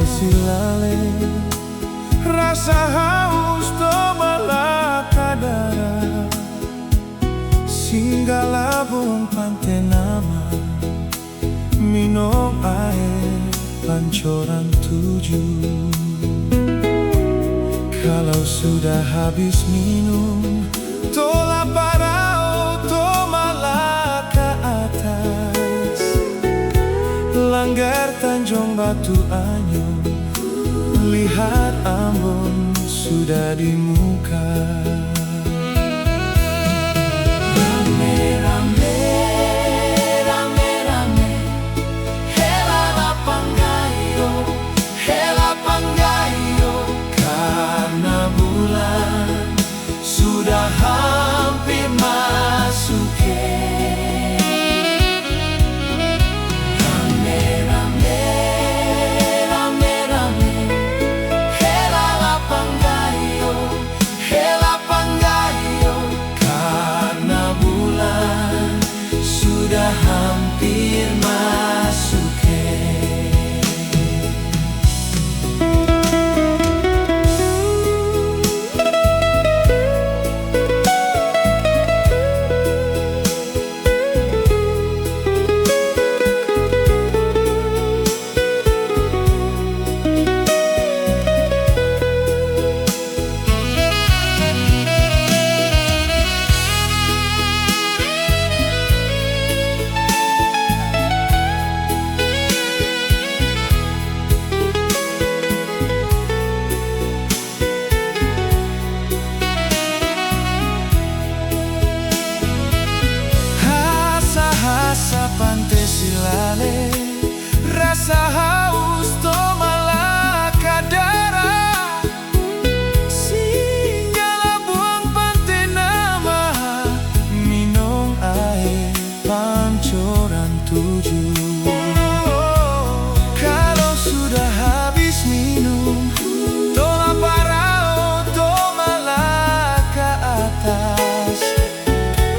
silale, rasa haus to malakadara, Singalabong Pantenama, minum air Pancoran 7. Kalau sudah habis minum, tola parao to malah ke atas, langgar Tanjung Batu Anyum, lihat Ambon sudah di muka. Sudah hampir masuk rame-rame, rame-rame, hela Panggayo, karena bulan sudah hampir masuk. Pantai silale, rasa haus to malakadara, Singalabong Pantenama, minum air Pancoran 7. Kalau sudah habis minum, tola parao to malah ke atas,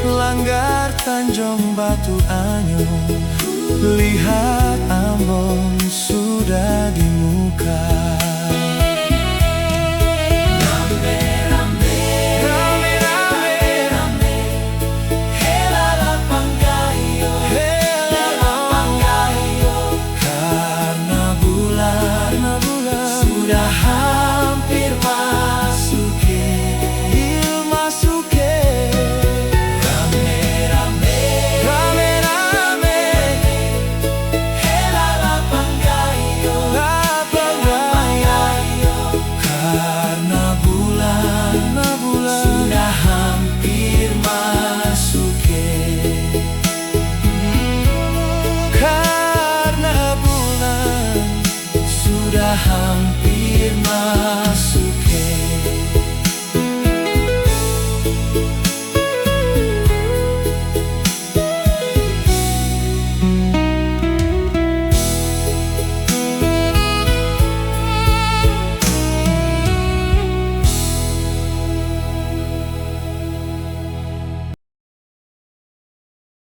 langgar Tanjung Batu Anyum, lihat Ambon sudah di muka.